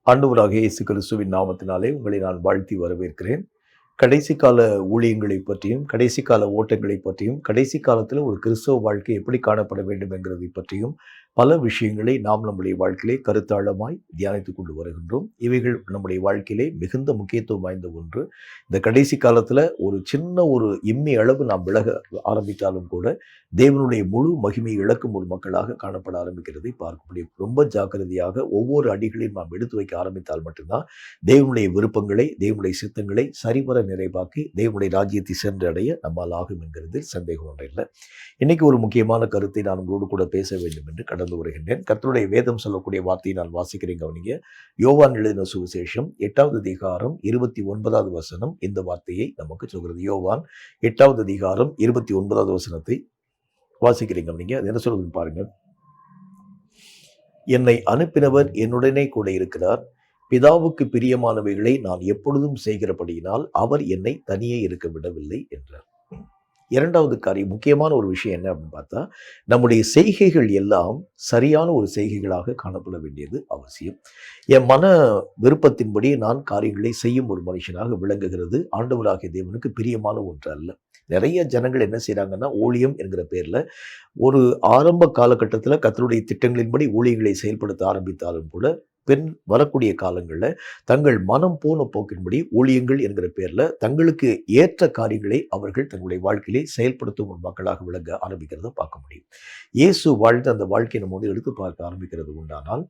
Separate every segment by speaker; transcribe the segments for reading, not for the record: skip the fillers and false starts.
Speaker 1: ஆண்டவராகிய இயேசு கிறிஸ்துவின் நாமத்தினாலே உங்களை நான் வாழ்த்தி வரவேற்கிறேன். கடைசி கால ஊழியங்களை பற்றியும், கடைசி கால ஓட்டங்களை பற்றியும், கடைசி காலத்தில் ஒரு கிறிஸ்தவ வாழ்க்கை எப்படி காணப்பட வேண்டும் என்கிறதை பற்றியும் பல விஷயங்களை நாம் நம்முடைய வாழ்க்கையிலே கருத்தாழமாய் தியானித்துக் கொண்டு வருகின்றோம். இவைகள் நம்முடைய வாழ்க்கையிலே மிகுந்த முக்கியத்துவம் வாய்ந்த ஒன்று. இந்த கடைசி காலத்தில் ஒரு சின்ன ஒரு இம்மி அளவு நாம் விலக ஆரம்பித்தாலும் கூட தேவனுடைய முழு மகிமையை இழக்கும் ஒரு மக்களாக காணப்பட ஆரம்பிக்கிறதை பார்க்க முடியும். ரொம்ப ஜாக்கிரதையாக ஒவ்வொரு அடிகளையும் நாம் எடுத்து வைக்க ஆரம்பித்தால் மட்டும்தான் தேவனுடைய விருப்பங்களை, தேவனுடைய சித்தங்களை சரிவர நிறைவாக்கி தேவனுடைய ராஜ்யத்தை சென்றடைய நம்மால் ஆகும் என்கிறதில் சந்தேகம் ஒன்றில்லை. இன்னைக்கு ஒரு முக்கியமான கருத்தை நான் உங்களோடு கூட பேச வேண்டும் என்று கடந்து வருகின்றேன். கர்த்தருடைய வேதம் சொல்லக்கூடிய வார்த்தையை நான் வாசிக்கிறேன், கவனிங்க. யோவான் எழுதின சுவிசேஷம் 8வது அதிகாரம் 29வது வசனம் இந்த வார்த்தையை நமக்கு சொல்கிறது. யோவான் 8வது அதிகாரம் 29வது வசனத்தை வாசிக்கிறேன், கவனிங்க. அது என்ன சொல்றதுன்னு பாருங்க. என்னை அனுப்பினவர் என்னுடனே கூட இருக்கிறார். பிதாவுக்கு பிரியமானவைகளை நான் எப்பொழுதும் செய்கிறபடியினால் அவர் என்னை தனியே இருக்க விடவில்லை என்றார். இரண்டாவது காரியம், முக்கியமான ஒரு விஷயம் என்ன அப்படின்னு பார்த்தா, நம்முடைய செய்கைகள் எல்லாம் சரியான ஒரு செய்கைகளாக காணப்பட வேண்டியது அவசியம். என் மன விருப்பத்தின்படி நான் காரியங்களை செய்யும் ஒரு மனுஷனாக விளங்குகிறது ஆண்டவராகிய தேவனுக்கு பிரியமான ஒன்று அல்ல. நிறைய ஜனங்கள் என்ன செய்கிறாங்கன்னா, ஊழியம் என்கிற பேரில் ஒரு ஆரம்ப காலகட்டத்தில் கர்த்தருடைய திட்டங்களின்படி ஊழியங்களை செயல்படுத்த ஆரம்பித்தாலும் கூட வரக்கூடிய காலங்களில் தங்கள் மனம் போன போக்கின்படி ஊழியங்கள் என்கிற பேரில் தங்களுக்கு ஏற்ற காரியங்களை அவர்கள் தங்களுடைய வாழ்க்கையிலே செயல்படுத்தும் ஒரு மக்களாக விளங்க ஆரம்பிக்கிறத பார்க்க முடியும். இயேசு வாழ்ந்த அந்த வாழ்க்கையை நம்ம எடுத்து பார்க்க ஆரம்பிக்கிறது உண்டானால்,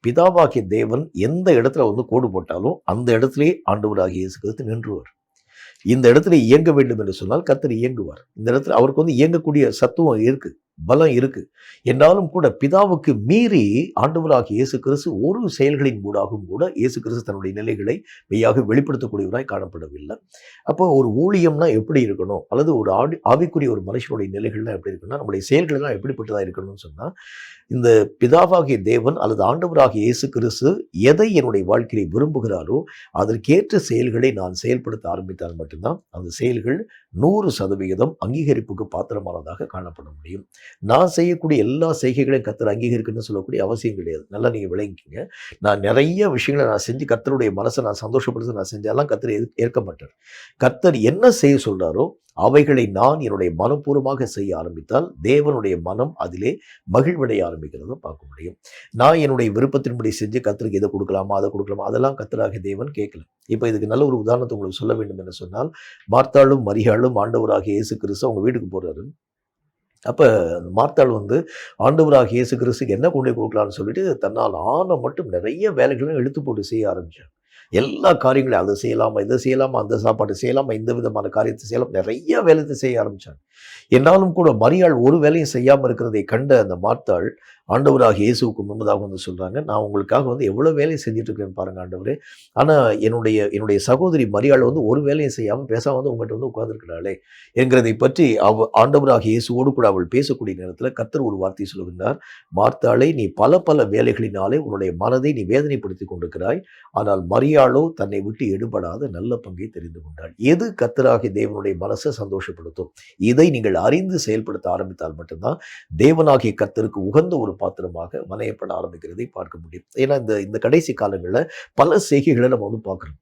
Speaker 1: பிதாவாகிய தேவன் எந்த இடத்துல கோடு போட்டாலும் அந்த இடத்திலே ஆண்டவராகிய இயேசு கிறிஸ்து நின்றுவார். இந்த இடத்துல இயங்க வேண்டும் என்று சொன்னால் கர்த்தர் இயங்குவார். இந்த இடத்துல அவருக்கு இயங்கக்கூடிய சத்துவம் இருக்கு, பலம் இருக்கு. என்றாலும் கூட பிதாவுக்கு மீறி ஆண்டவராகிய இயேசு கிறிஸ்து ஒரு செயல்களின் மூடாகவும் கூட இயேசு கிறிஸ்து தன்னுடைய நிலைகளை மெய்யாக வெளிப்படுத்தக்கூடியவராய் காணப்படவில்லை. அப்போ ஒரு ஊழியம்னா எப்படி இருக்கணும், அல்லது ஒரு ஆவிக்குரிய ஒரு மனுஷனுடைய நிலைகள்லாம் எப்படி இருக்கணும்னா, நம்முடைய செயல்கள் எல்லாம் எப்படிப்பட்டதாக இருக்கணும்னு சொன்னால், இந்த பிதாவாகிய தேவன் அல்லது ஆண்டவராகிய இயேசு கிறிஸ்து எதை என்னுடைய வாழ்க்கையை விரும்புகிறாரோ அதற்கேற்ற செயல்களை நான் செயல்படுத்த ஆரம்பித்தால் மட்டும்தான் அந்த செயல்கள் 100% அங்கீகரிப்புக்கு பாத்திரமானதாக காணப்பட முடியும். நான் செய்யக்கூடிய எல்லா செய்கைகளையும் கர்த்தர் அங்கீகரிக்கணும்னு சொல்லக்கூடிய அவசியம் கிடையாது. நல்லா நீங்கள் விளங்கிக்கிங்க. நான் நிறைய விஷயங்களை நான் செஞ்சு கர்த்தருடைய மனசை நான் சந்தோஷப்படுத்த நான் செஞ்சாலும் கர்த்தர் ஏற்க மாட்டார். கர்த்தர் என்ன செய்ய சொல்றாரோ அவைகளை நான் என்னுடைய மனப்பூர்வமாக செய்ய ஆரம்பித்தால் தேவனுடைய மனம் அதிலே மகிழ்வடைய ஆரம்பிக்கிறத பார்க்க முடியும். நான் என்னுடைய விருப்பத்தின்படி செஞ்சு கர்த்தருக்கு எதை கொடுக்கலாமா அதை கொடுக்கலாமா அதெல்லாம் கர்த்தராகிய தேவன் கேட்கல. இப்போ இதுக்கு நல்ல ஒரு உதாரணத்தை உங்களுக்கு சொல்ல வேண்டும் என்று சொன்னால், மார்த்தாளும் மரியாளும் ஆண்டவராகிய இயேசு கிறிஸ்து அவங்க வீட்டுக்கு போறாரு. அப்போ மார்த்தாள் ஆண்டவராகிய இயேசு கிறிஸ்துக்கு என்ன கொண்டு கொடுக்கலான்னு சொல்லிட்டு தன்னால் ஆன மட்டும் நிறைய வேலைகளும் இழுத்து போட்டு செய்ய ஆரம்பிச்சார். எல்லா காரியங்களையும் அதை செய்யலாமா, இதை செய்யலாமா, அந்த சாப்பாடு செய்யலாமா, இந்த விதமான காரியத்தை செய்யலாம், நிறைய வேலையை செய்ய ஆரம்பித்தாங்க. என்னாலும் கூட மரியாள் ஒரு வேலையும் செய்யாமல் இருக்கிறதை கண்ட அந்த மார்த்தாள் ஆண்டவராகிய இயேசுவுக்கு முன்பதாக சொல்கிறாங்க, நான் உங்களுக்காக எவ்வளோ வேலையை செஞ்சுட்டு இருக்கிறேன்னு பாருங்கள் ஆண்டவரே. ஆனால் என்னுடைய சகோதரி மரியாள் ஒரு வேலையும் செய்யாமல் பேசாமல் உங்கள்கிட்ட உட்கார்ந்துருக்கிறாளே என்கிறதை பற்றி ஆண்டவராகிய இயேசுவோடு கூட அவள் பேசக்கூடிய நேரத்தில் கர்த்தர் ஒரு வார்த்தை சொல்லுகின்றார். மார்த்தாளே, நீ பல பல வேலைகளினாலே உன்னுடைய மனதை நீ வேதனைப்படுத்தி கொண்டிருக்கிறாய், ஆனால் மரியாளோ தன்னை விட்டு எடுபடாத நல்ல பங்கை தெரிந்து கொண்டாள். எது கர்த்தராகிய தேவனுடைய மனசை சந்தோஷப்படுத்தும், இதை நீங்கள் அறிந்து செயல்படுத்த ஆரம்பித்தால் மட்டும்தான் தேவனாகிய கர்த்தருக்கு உகந்த ஒரு பாத்திரமாக வணையப்பட ஆரம்பிக்கிறதை பார்க்க முடியும். ஏன்னா இந்த கடைசி காலங்களில் பல செய்கைகளை நம்ம பார்க்குறோம்.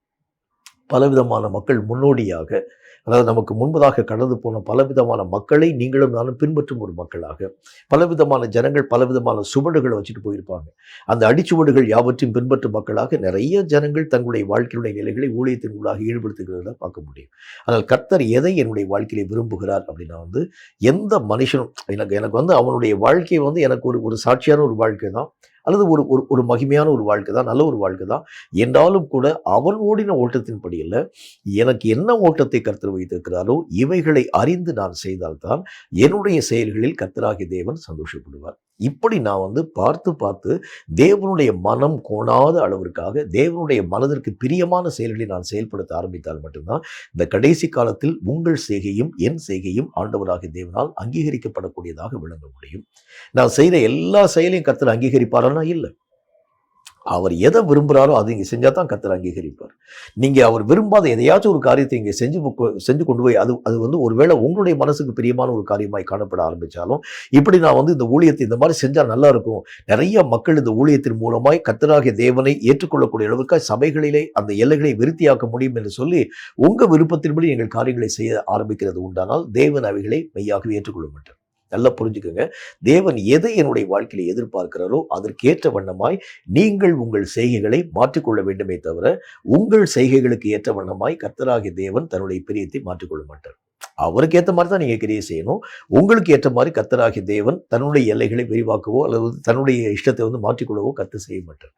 Speaker 1: பலவிதமான மக்கள் முன்னோடியாக, அதாவது நமக்கு முன்பதாக கடந்து போன பலவிதமான மக்களை நீங்களும் நானும் பின்பற்றும் ஒரு மக்களாக பலவிதமான ஜனங்கள் பலவிதமான சுவடுகளை வச்சுட்டு போயிருப்பாங்க. அந்த அடிச்சுவடுகள் யாவற்றையும் பின்பற்றும் மக்களாக நிறைய ஜனங்கள் தங்களுடைய வாழ்க்கையுடைய நிலைகளை ஊழியத்தின் ஊடாக ஈடுபடுத்துகிறத பார்க்க முடியும். ஆனால் கர்த்தர் எதை என்னுடைய வாழ்க்கையை விரும்புகிறார் அப்படின்னா, எந்த மனுஷனும் எனக்கு அவனுடைய வாழ்க்கை எனக்கு ஒரு சாட்சியான ஒரு வாழ்க்கை தான், அல்லது ஒரு மகிமையான ஒரு வாழ்க்கை தான், நல்ல ஒரு வாழ்க்கை தான். என்றாலும் கூட அவன் ஓடின ஓட்டத்தின்படி இல்லை, எனக்கு என்ன ஓட்டத்தை கர்த்தர் வைத்திருக்கிறாரோ இவைகளை அறிந்து நான் செய்தால்தான் என்னுடைய செயல்களில் கர்த்தராகிய தேவன் சந்தோஷப்படுவார். இப்படி நான் பார்த்து பார்த்து தேவனுடைய மனம் கோணாத அளவிற்காக தேவனுடைய மனதிற்கு பிரியமான செயல்களை நான் செயல்படுத்த ஆரம்பித்தால் மட்டும்தான் இந்த கடைசி காலத்தில் உங்கள் செய்கையும் என் செய்கையும் ஆண்டவராகிய தேவனால் அங்கீகரிக்கப்படக்கூடியதாக விளங்க முடியும். நான் செய்கிற எல்லா செயலையும் கர்த்தர் அங்கீகரிப்பாரா? இல்லை. அவர் எதை விரும்புகிறாரோ அதை இங்கே செஞ்சால் தான் கர்த்தர் அங்கீகரிப்பார். நீங்கள் அவர் விரும்பாத எதையாச்சும் ஒரு காரியத்தை இங்கே செஞ்சு கொண்டு போய் அது வந்து ஒருவேளை உங்களுடைய மனசுக்கு பிரியமான ஒரு காரியமாய் காணப்பட ஆரம்பித்தாலும், இப்படி நான் வந்து இந்த ஊழியத்தை இந்த மாதிரி செஞ்சால் நல்லா இருக்கும், நிறைய மக்கள் இந்த ஊழியத்தின் மூலமாய் கர்த்தராகிய தேவனை ஏற்றுக்கொள்ளக்கூடிய அளவுக்கு சபைகளிலே அந்த எல்லைகளை விருத்தியாக்க முடியும் என்று சொல்லி உங்கள் விருப்பத்தின்படி எங்கள் காரியங்களை செய்ய ஆரம்பிக்கிறது உண்டானால் தேவன் அவைகளை மெய்யாகவே ஏற்றுக்கொள்ள மாட்டார். நல்லா புரிஞ்சுக்கோங்க. தேவன் எதை என்னுடைய வாழ்க்கையில எதிர்பார்க்கிறாரோ அதற்கேற்ற வண்ணமாய் நீங்கள் உங்கள் செய்கைகளை மாற்றிக்கொள்ள வேண்டுமே தவிர, உங்கள் செய்கைகளுக்கு ஏற்ற வண்ணமாய் கர்த்தராகிய தேவன் தன்னுடைய பிரியத்தை மாற்றிக்கொள்ள மாட்டார். அவருக்கு ஏற்ற மாதிரி தான் நீங்கள் கிரியை செய்யணும். உங்களுக்கு ஏற்ற மாதிரி கர்த்தராகிய தேவன் தன்னுடைய எல்லைகளை விரிவாக்கவோ அல்லது தன்னுடைய இஷ்டத்தை வந்து மாற்றிக்கொள்ளவோ கர்த்தர் செய்ய மாட்டார்.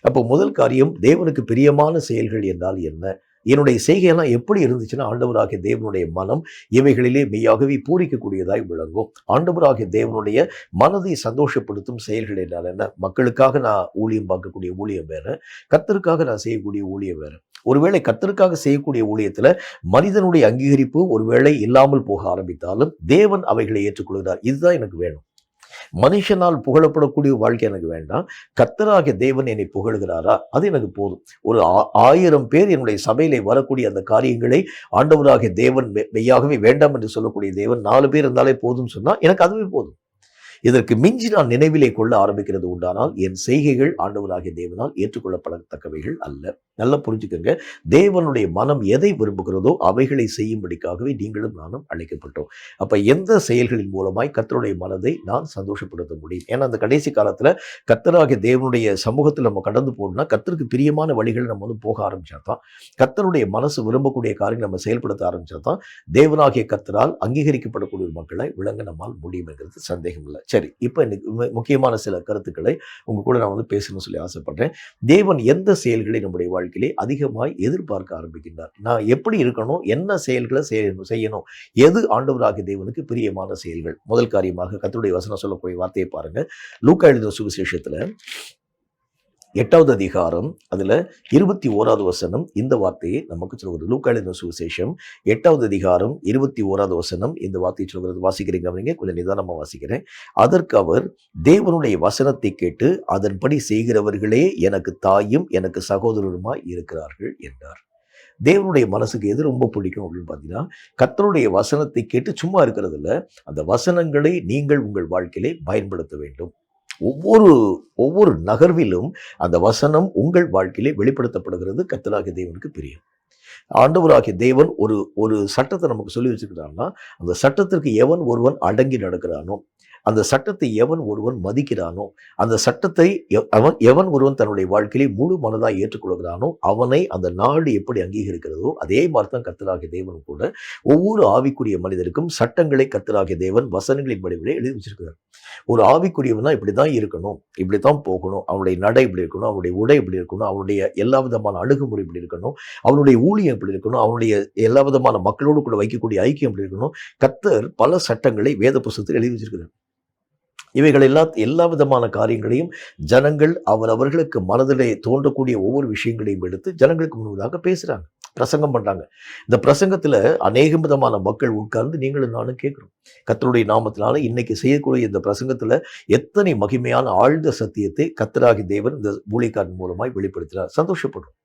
Speaker 1: அப்போ முதல் காரியம், தேவனுக்கு பிரியமான செயல்கள் என்றால் என்ன? என்னுடைய செய்கையெல்லாம் எப்படி இருந்துச்சுன்னா ஆண்டவராகிய தேவனுடைய மனம் இவைகளிலே மெய்யாகவே பூரிக்கக்கூடியதாய் விளங்கும். ஆண்டவராகிய தேவனுடைய மனதை சந்தோஷப்படுத்தும் செயல்கள் என்றால் என்ன? மக்களுக்காக நான் ஊழியம் பார்க்கக்கூடிய ஊழியம் வேற, கர்த்தருக்காக நான் செய்யக்கூடிய ஊழியம் வேற. ஒருவேளை கர்த்தருக்காக செய்யக்கூடிய ஊழியத்துல மனிதனுடைய அங்கீகரிப்பு ஒருவேளை இல்லாமல் போக ஆரம்பித்தாலும் தேவன் அவைகளை ஏற்றுக்கொள்கிறார். இதுதான் எனக்கு வேணும். மனுஷனால் புகழப்படக்கூடிய வாழ்க்கை எனக்கு வேண்டாம். கர்த்தராகிய தேவன் என்னை புகழுகிறாரா, அது எனக்கு போதும். ஒரு 1000 பேர் என்னுடைய சபையிலே வரக்கூடிய அந்த காரியங்களை ஆண்டவராகிய தேவன் மெய்யாகவே வேண்டாம் என்று சொல்லக்கூடிய தேவன் 4 பேர் இருந்தாலே போதும் சொன்னா எனக்கு அதுவே போதும். இதற்கு மிஞ்சி நான் நினைவிலே கொள்ள ஆரம்பிக்கிறது உண்டானால் என் செய்கைகள் ஆண்டவராகிய தேவனால் ஏற்றுக்கொள்ளப்படத்தக்கவைகள் அல்ல. நல்லா புரிஞ்சுக்கங்க. தேவனுடைய மனம் எதை விரும்புகிறதோ அவைகளை செய்யும்படிக்காகவே நீங்களும் நானும் அழைக்கப்பட்டோம். அப்ப எந்த செயல்களின் மூலமாய் கர்த்தருடைய மனதை நான் சந்தோஷப்படுத்த முடியும்? ஏன்னா அந்த கடைசி காலத்துல கர்த்தராகிய தேவனுடைய சமூகத்தில் நம்ம கடந்து போகணும்னா கர்த்தருக்கு பிரியமான வழிகள் நம்ம வந்து போக ஆரம்பிச்சா தான், கர்த்தருடைய மனசு விரும்பக்கூடிய காரியம் நம்ம செயல்படுத்த ஆரம்பிச்சா தான் தேவனாகிய கர்த்தரால் அங்கீகரிக்கப்படக்கூடிய ஒரு மக்களாய் விளங்க நம்மால் முடியும் என்கிறது சந்தேகம் இல்லை. சரி, இப்போ இன்னைக்கு முக்கியமான சில கருத்துக்களை உங்க கூட நான் வந்து பேசணும்னு சொல்லி ஆசைப்படுறேன். தேவன் எந்த செயல்களை நம்முடைய வாழ்க்கையிலே அதிகமாய் எதிர்பார்க்க ஆரம்பிக்கின்றார்? நான் எப்படி இருக்கணும், என்ன செயல்களை செய்யணும், எது ஆண்டவராகிய தேவனுக்கு பிரியமான செயல்கள்? முதல் காரியமாக கர்த்தருடைய வசனம் சொல்லக்கூடிய வார்த்தையை பாருங்க. லூக்கா எழுதின சுவிசேஷத்துல 8வது அதிகாரம் அதுல 21வது வசனம் இந்த வார்த்தையை நமக்கு சொல்கிறது. லூக்கா எழுதின சுவிசேஷம் 8வது அதிகாரம் 21வது வசனம் இந்த வார்த்தையை சொல்கிறது. வாசிக்கிறீங்க அப்படிங்க, கொஞ்சம் நிதானமா வாசிக்கிறேன். அதற்கு அவர், தேவனுடைய வசனத்தை கேட்டு அதன்படி செய்கிறவர்களே எனக்கு தாயும் எனக்கு சகோதரருமாய் இருக்கிறார்கள் என்றார். தேவனுடைய மனசுக்கு எது ரொம்ப பிடிக்கும் அப்படின்னு பார்த்தீங்கன்னா, கர்த்தருடைய வசனத்தை கேட்டு சும்மா இருக்கிறது இல்லை, அந்த வசனங்களை நீங்கள் உங்கள் வாழ்க்கையிலே பயன்படுத்த வேண்டும். ஒவ்வொரு நகர்விலும் அந்த வசனம் உங்கள் வாழ்க்கையிலே வெளிப்படுத்தப்படுகிறது. கர்த்தராகிய தேவனுக்கு பிரியம். ஆண்டவராகிய தேவன் ஒரு சட்டத்தை நமக்கு சொல்லி வச்சிருக்கிறான்னா, அந்த சட்டத்திற்கு எவன் ஒருவன் அடங்கி நடக்கிறானோ, அந்த சட்டத்தை எவன் ஒருவன் மதிக்கிறானோ, அந்த சட்டத்தை எவன் ஒருவன் தன்னுடைய வாழ்க்கையிலே முழு மனதாக ஏற்றுக்கொள்கிறானோ அவனை அந்த நாடு எப்படி அங்கீகரிக்கிறதோ அதே மாதிரி தான் கர்த்தராகிய தேவன் கூட ஒவ்வொரு ஆவிக்குரிய மனிதருக்கும் சட்டங்களை கர்த்தராகிய தேவன் வசனங்களின் வடிவிலே எழுதி வச்சிருக்கிறார். ஒரு ஆவிக்குரியவனா இப்படிதான் இருக்கணும், இப்படித்தான் போகணும், அவனுடைய நடை இப்படி இருக்கணும், அவனுடைய உடை இப்படி இருக்கணும், அவனுடைய எல்லா விதமான அணுகுமுறை இப்படி இருக்கணும், அவனுடைய ஊழியம் இப்படி இருக்கணும், அவனுடைய எல்லா விதமான மக்களோடு கூட வைக்கக்கூடிய ஐக்கியம் இப்படி இருக்கணும். கர்த்தர் பல சட்டங்களை வேத புஸ்தகத்தில் எழுதி வச்சிருக்கிறார். இவைகள் எல்லா விதமான காரியங்களையும் ஜனங்கள் அவர்களுக்கு மனதிலே தோன்றக்கூடிய ஒவ்வொரு விஷயங்களையும் எடுத்து ஜனங்களுக்கு முன்பதாக பேசுறாங்க, பிரசங்கம் பண்றாங்க. இந்த பிரசங்கத்துல அநேக விதமான மக்கள் உட்கார்ந்து நீங்களும் நானும் கேட்கிறோம். கர்த்தருடைய நாமத்தினால இன்னைக்கு செய்யக்கூடிய இந்த பிரசங்கத்துல எத்தனை மகிமையான ஆழ்ந்த சத்தியத்தை கர்த்தராகிய தேவன் இந்த ஊழியக்காரன் மூலமாய் வெளிப்படுத்துறார். சந்தோஷப்படுறோம்,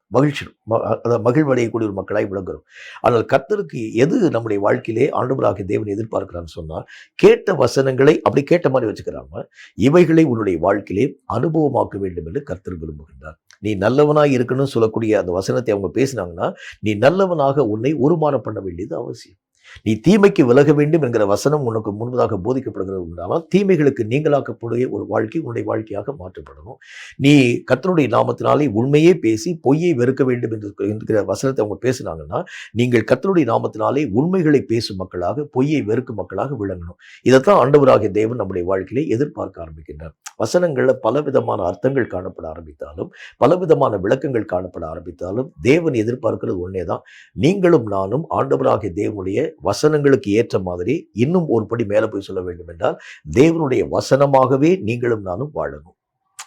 Speaker 1: மகிழ்வடையக்கூடிய ஒரு மக்களாய் விளங்குறோம். ஆனால் கர்த்தருக்கு எது நம்முடைய வாழ்க்கையிலே ஆண்டவராகிய தேவன் எதிர்பார்க்கிறான்னு சொன்னால், கேட்ட வசனங்களை அப்படி கேட்ட மாதிரி வச்சுக்கிறாம இவைகளை உன்னுடைய வாழ்க்கையிலே அனுபவமாக்க வேண்டும் என்று கர்த்தர் விரும்புகின்றார். நீ நல்லவனாய் இருக்கணும்னு சொல்லக்கூடிய அந்த வசனத்தை அவங்க பேசினாங்கன்னா, நீ நல்லவனாக உன்னை உருமானம் பண்ண வேண்டியது அவசியம். நீ தீமைக்கு விலக வேண்டும் என்கிற வசனம் உனக்கு முன்பதாக போதிக்கப்படுகிறது உண்டானால் தீமைகளுக்கு நீங்களாக்கக்கூடிய ஒரு வாழ்க்கை உன்னுடைய வாழ்க்கையாக மாற்றப்படணும். நீ கர்த்தருடைய நாமத்தினாலே உண்மையே பேசி பொய்யை வெறுக்க வேண்டும் என்கிற வசனத்தை அவங்க பேசினாங்கன்னா, நீங்கள் கர்த்தருடைய நாமத்தினாலே உண்மைகளை பேசும் மக்களாக பொய்யை வெறுக்கும் மக்களாக விளங்கணும். இதைத்தான் ஆண்டவராகிய தேவன் நம்முடைய வாழ்க்கையிலே எதிர்பார்க்க ஆரம்பிக்கின்றார். வசனங்கள்ல பலவிதமான அர்த்தங்கள் காணப்பட ஆரம்பித்தாலும், பலவிதமான விளக்கங்கள் காணப்பட ஆரம்பித்தாலும், தேவன் எதிர்பார்க்கிறது ஒன்னேதான். நீங்களும் நானும் ஆண்டவராகிய தேவனுடைய வசனங்களுக்கு ஏற்ற மாதிரி இன்னும் ஒரு படி மேல போய் சொல்ல வேண்டும் என்றால், தேவனுடைய வசனமாகவே நீங்களும் நானும் வாழணும்.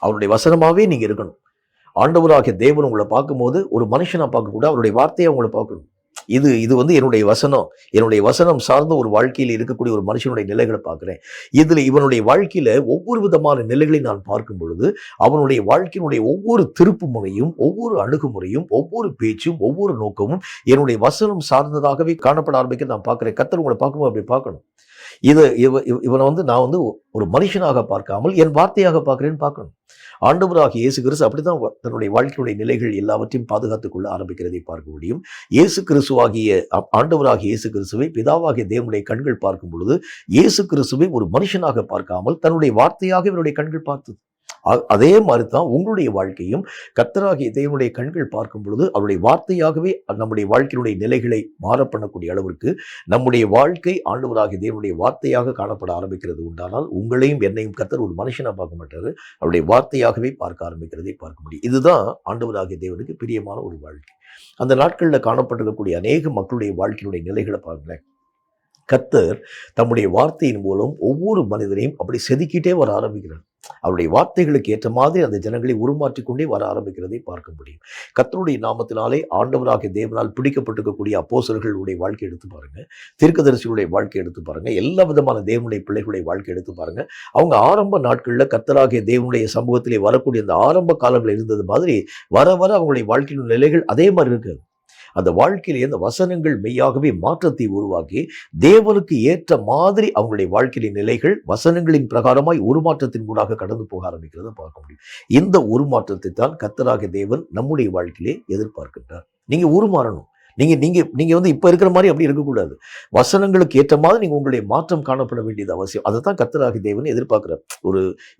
Speaker 1: அவருடைய வசனமாகவே நீங்க இருக்கணும். ஆண்டவராகிய தேவன் உங்களை பார்க்கும்போது ஒரு மனுஷனா பார்க்க கூட அவருடைய வார்த்தையை உங்களை பார்க்கணும். இது இது வந்து என்னுடைய வசனம் சார்ந்த ஒரு வாழ்க்கையில் இருக்கக்கூடிய ஒரு மனுஷனுடைய நிலைகளை பார்க்கிறேன். இதுல இவனுடைய வாழ்க்கையில ஒவ்வொரு விதமான நிலைகளை நான் பார்க்கும் பொழுது அவனுடைய வாழ்க்கையினுடைய ஒவ்வொரு திருப்பு முறையும், ஒவ்வொரு அணுகுமுறையும், ஒவ்வொரு பேச்சும், ஒவ்வொரு நோக்கமும் என்னுடைய வசனம் சார்ந்ததாகவே காணப்பட ஆரம்பிக்க நான் பார்க்கிறேன். கர்த்தர் உங்களை பார்க்கும்போது அப்படி பார்க்கணும். இவனை வந்து நான் வந்து ஒரு மனுஷனாக பார்க்காமல் என் வார்த்தையாக பார்க்கிறேன்னு பார்க்கணும். ஆண்டவராகிய இயேசு கிறிஸ்து அப்படித்தான் தன்னுடைய வாழ்க்கையுடைய நிலைகள் எல்லாவற்றையும் பாதுகாத்துக் கொள்ள ஆரம்பிக்கிறதை பார்க்க முடியும். இயேசு கிறிஸ்துவாகிய ஆண்டவராகிய இயேசு கிறிஸ்துவை பிதாவாகிய தேவனுடைய கண்கள் பார்க்கும் பொழுது இயேசு கிறிஸ்துவை ஒரு மனுஷனாக பார்க்காமல் தன்னுடைய வார்த்தையாக இவருடைய கண்கள் பார்த்தது. அதே மாதிரி தான் உங்களுடைய வாழ்க்கையும் கர்த்தராகிய தேவனுடைய கண்கள் பார்க்கும் பொழுது அவருடைய வார்த்தையாகவே நம்முடைய வாழ்க்கையினுடைய நிலைகளை மாற பண்ணக்கூடிய அளவிற்கு நம்முடைய வாழ்க்கை ஆண்டவராகிய தேவனுடைய வார்த்தையாக காணப்பட ஆரம்பிக்கிறது உண்டானால் உங்களையும் என்னையும் கர்த்தர் ஒரு மனுஷனா பார்க்க மாட்டாரு, அவருடைய வார்த்தையாகவே பார்க்க ஆரம்பிக்கிறதை பார்க்க முடியும். இதுதான் ஆண்டவராகிய தேவனுக்கு பிரியமான ஒரு வாழ்க்கை. அந்த நாட்களில் காணப்பட்டிருக்கக்கூடிய அநேக மக்களுடைய வாழ்க்கையினுடைய நிலைகளை பாருங்களேன். கர்த்தர் தம்முடைய வார்த்தையின் மூலம் ஒவ்வொரு மனிதனையும் அப்படி செதுக்கிட்டே வர ஆரம்பிக்கிறார். அவருடைய வார்த்தைகளுக்கு ஏற்ற மாதிரி அந்த ஜனங்களை உருமாற்றிக் கொண்டே வர ஆரம்பிக்கிறதை பார்க்க முடியும். கர்த்தருடைய நாமத்தினாலே ஆண்டவராகிய தேவனால் பிடிக்கப்பட்டிருக்கக்கூடிய அப்போஸ்தலர்களுடைய வாழ்க்கை எடுத்து பாருங்க, தீர்க்கதரிசிகளுடைய வாழ்க்கை எடுத்து பாருங்க, எல்லா விதமான தேவனுடைய பிள்ளைகளுடைய வாழ்க்கை எடுத்து பாருங்க. அவங்க ஆரம்ப நாட்களில் கர்த்தராகிய தேவனுடைய சமூகத்திலே வரக்கூடிய அந்த ஆரம்ப காலங்கள் இருந்தது மாதிரி வர வர அவங்களுடைய வாழ்க்கையின் நிலைகள் அதே மாதிரி இருக்காது. அந்த வாழ்க்கையிலே அந்த வசனங்கள் மெய்யாகவே மாற்றத்தை உருவாக்கி தேவனுக்கு ஏற்ற மாதிரி அவங்களுடைய வாழ்க்கையின் நிலைகள் வசனங்களின் பிரகாரமாய் உருமாற்றத்தின் கூடாக கடந்து போக ஆரம்பிக்கிறத பார்க்க முடியும். இந்த உருமாற்றத்தை தான் கர்த்தராகிய தேவன் நம்முடைய வாழ்க்கையிலே எதிர்பார்க்கின்றார். நீங்க உருமாறணும். நீங்க நீங்க நீங்க வந்து இப்ப இருக்கிற மாதிரி அப்படி இருக்கக்கூடாது. வசனங்களுக்கு ஏற்ற மாதிரி நீங்க உங்களுடைய மாற்றம் காணப்பட வேண்டியது அவசியம். அதை தான் கர்த்தராகிய தேவன் எதிர்பார்க்கிறார்.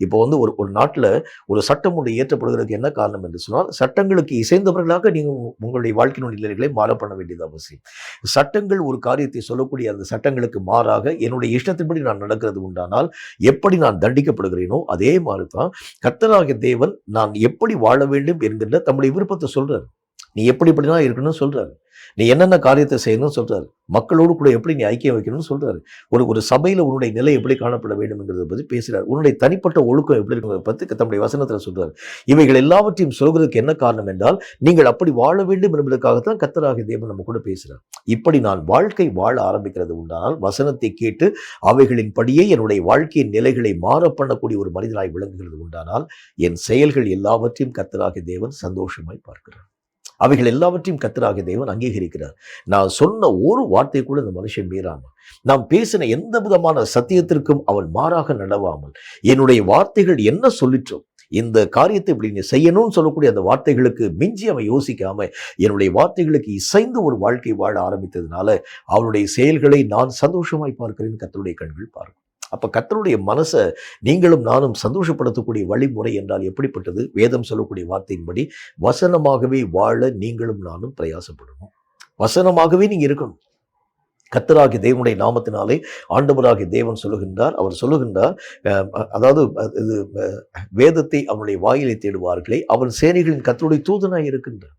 Speaker 1: இப்போ வந்து ஒரு நாட்டில் ஒரு சட்டம் ஒன்று இயற்றப்படுவதற்கு என்ன காரணம் என்று சொன்னால் சட்டங்களுக்கு இசைந்தவர்களாக நீங்க உங்களுடைய வாழ்க்கையினுடைய நிலைகளை மாற பண்ண வேண்டியது அவசியம். சட்டங்கள் ஒரு காரியத்தை சொல்லக்கூடிய அந்த சட்டங்களுக்கு மாறாக என்னுடைய இஷ்டத்தின்படி நான் நடக்கிறது உண்டானால் எப்படி நான் தண்டிக்கப்படுகிறேனோ அதே மாதிரி தான் கர்த்தராகிய தேவன் நான் எப்படி வாழ வேண்டும் என்கின்ற தம்முடைய விருப்பத்தை சொல்றாரு. நீ எப்படிலாம் இருக்கணும்னு சொல்றாரு. நீ என்னென்ன காரியத்தை செய்யணும்னு சொல்றாரு. மக்களோடு கூட எப்படி நீ ஐக்கியம் வைக்கணும்னு சொல்றாரு. ஒரு சபையில உன்னுடைய நிலை எப்படி காணப்பட வேண்டும்ங்கிறத பற்றி பேசுறாரு. உன்னுடைய தனிப்பட்ட ஒழுக்கம் எப்படி இருக்கிறத பற்றி தம்முடைய வசனத்தில் சொல்றாரு. இவைகள் எல்லாவற்றையும் சொல்கிறதுக்கு என்ன காரணம் என்றால் நீங்கள் அப்படி வாழ வேண்டும் என்பதற்காகத்தான் கர்த்தராகிய தேவன் நம்ம கூட பேசுறார். இப்படி நான் வாழ்க்கை வாழ ஆரம்பிக்கிறது உண்டானால் வசனத்தை கேட்டு அவைகளின் படியே என்னுடைய வாழ்க்கையின் நிலைகளை மாற பண்ணக்கூடிய ஒரு மனிதனாய் விளங்குகிறது உண்டானால் என் செயல்கள் எல்லாவற்றையும் கர்த்தராகிய தேவன் சந்தோஷமாய் பார்க்கிறார். அவைகள் எல்லாவற்றையும் கர்த்தராகிய தேவன் அங்கீகரிக்கிறார். நான் சொன்ன ஒரு வார்த்தை கூட இந்த மனுஷன் மீறாமல், நாம் பேசின எந்த விதமான சத்தியத்திற்கும் அவன் மாறாக நடவாமல், என்னுடைய வார்த்தைகள் என்ன சொல்லிற்றோம் இந்த காரியத்தை இப்படி நீ செய்யணும்னு சொல்லக்கூடிய அந்த வார்த்தைகளுக்கு மிஞ்சி அவன் யோசிக்காம என்னுடைய வார்த்தைகளுக்கு இசைந்து ஒரு வாழ்க்கை வாழ ஆரம்பித்ததுனால அவனுடைய செயல்களை நான் சந்தோஷமாய் பார்க்கிறேன். கர்த்தருடைய கண்கள் பார்க்கும். அப்ப கர்த்தருடைய மனசை நீங்களும் நானும் சந்தோஷப்படுத்தக்கூடிய வழிமுறை என்றால் எப்படிப்பட்டது? வேதம் சொல்லக்கூடிய வார்த்தையின்படி வசனமாகவே வாழ நீங்களும் நானும் பிரயாசப்படணும். வசனமாகவே நீங்க இருக்கணும். கர்த்தராகிய தேவனுடைய நாமத்தினாலே ஆண்டவராகிய தேவன் சொல்லுகின்றார். அவர் சொல்லுகின்றார், அதாவது வேதத்தை அவனுடைய வாயிலை தேடுவார்களே அவன் சேனைகளின் கர்த்தருடைய தூதனாய் இருக்கின்றார்.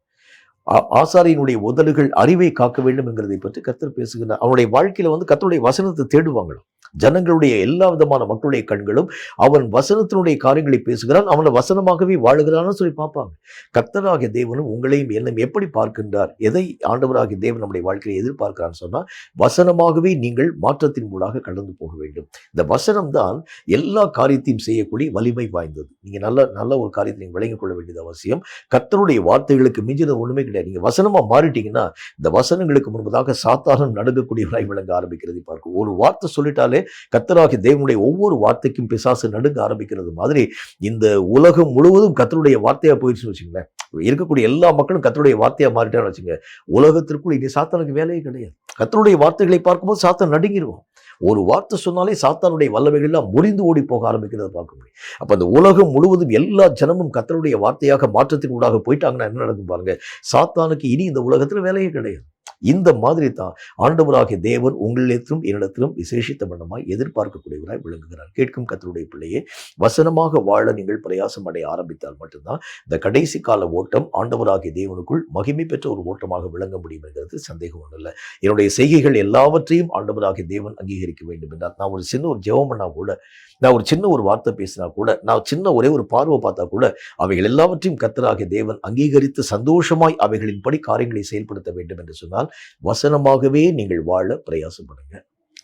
Speaker 1: ஆசாரியனுடைய உதடுகள் அறிவை காக்க வேண்டும் என்கிறதை பற்றி கர்த்தர் பேசுகின்றார். அவனுடைய வாழ்க்கையில வந்து கர்த்தருடைய வசனத்தை தேடுவாங்களாம். ஜனங்களுடைய எல்லா விதமான மக்களுடைய கண்களும் அவன் வசனத்தினுடைய காரியங்களை பேசுகிறான், அவனை வசனமாகவே வாழுகிறான்னு சொல்லி பார்ப்பாங்க. கர்த்தராகிய தேவனும் உங்களையும் என்னையும் எப்படி பார்க்கின்றார்? எதை ஆண்டவராகிய தேவன் நம்முடைய வாழ்க்கையை எதிர்பார்க்கிறான்னு சொன்னா வசனமாகவே நீங்கள் மாற்றத்தின் மூலமாக கடந்து போக வேண்டும். இந்த வசனம் தான் எல்லா காரியத்தையும் செய்யக்கூடிய வலிமை வாய்ந்தது. நீங்க நல்ல ஒரு காரியத்தை நீங்க விளங்கிக் கொள்ள வேண்டியது அவசியம். கர்த்தருடைய வார்த்தைகளுக்கு மிஞ்சினது ஒண்ணுமே கிடையாது. நீங்க வசனமா மாறிட்டீங்கன்னா இந்த வசனங்களுக்கு முன்பதாக சாத்தானும் நடுங்கக்கூடியவராய் விளங்க ஆரம்பிக்கிறதை பார்க்கும். ஒரு வார்த்தை சொல்லிட்டாலே கர்த்தராகிய தேவனுடைய ஒவ்வொரு வார்த்தைக்கும் பிசாசு நடுங்க ஆரம்பிக்கிறது மாதிரி இந்த உலகம் முழுவதும் கர்த்தருடைய வார்த்தையா போயிடுச்சுன்னு வச்சுங்களேன். இருக்கக்கூடிய எல்லா மக்களும் கர்த்தருடைய வார்த்தையா மாறிட்டான்னு வச்சுங்க, உலகத்திற்குள் இனி சாத்தானுக்கு வேலையே கிடையாது. கர்த்தருடைய வார்த்தைகளை பார்க்கும்போது சாத்தான் நடுங்கிடுவோம். ஒரு வார்த்தை சொன்னாலே சாத்தானுடைய வல்லமைகள் எல்லாம் முறிந்து ஓடி போக ஆரம்பிக்கிறத பார்க்க முடியும். அப்ப அந்த உலகம் முழுவதும் எல்லா ஜனமும் கர்த்தருடைய வார்த்தையாக மாற்றத்தின் ஊடாக போயிட்டாங்கன்னா என்ன நடக்கும் பாருங்க, சாத்தானுக்கு இனி இந்த உலகத்துல வேலையே கிடையாது. இந்த மாதிரி தான் ஆண்டவராகிய தேவன் உங்களிடத்திலும் என்னிடத்திலும் விசேஷித்த வண்ணமாய் எதிர்பார்க்கக்கூடியவராய் விளங்குகிறார். கேட்கும் கர்த்தருடைய பிள்ளையே, வசனமாக வாழ நீங்கள் பிரயாசம் அடைய ஆரம்பித்தால் மட்டும்தான் இந்த கடைசி கால ஓட்டம் ஆண்டவராகிய தேவனுக்குள் மகிமை பெற்ற ஒரு ஓட்டமாக விளங்க முடியும் என்கிறது சந்தேகம் ஒன்றும் இல்லை. என்னுடைய செய்கைகள் எல்லாவற்றையும் ஆண்டவராகிய தேவன் அங்கீகரிக்க வேண்டும் என்றால் நான் ஒரு சின்ன ஜெபம் பண்ணா கூட நான் ஒரு சின்ன ஒரு வார்த்தை பேசினா கூட, நான் சின்ன ஒரே ஒரு பார்வை பார்த்தா கூட, அவைகள் எல்லாவற்றையும் கர்த்தராகிய தேவன் அங்கீகரித்து சந்தோஷமாய் அவைகளின்படி காரியங்களை செயல்படுத்த வேண்டும் என்று சொன்னால், வசனமாகவே நீங்கள் வாழ பிரயாசப்படுங்க.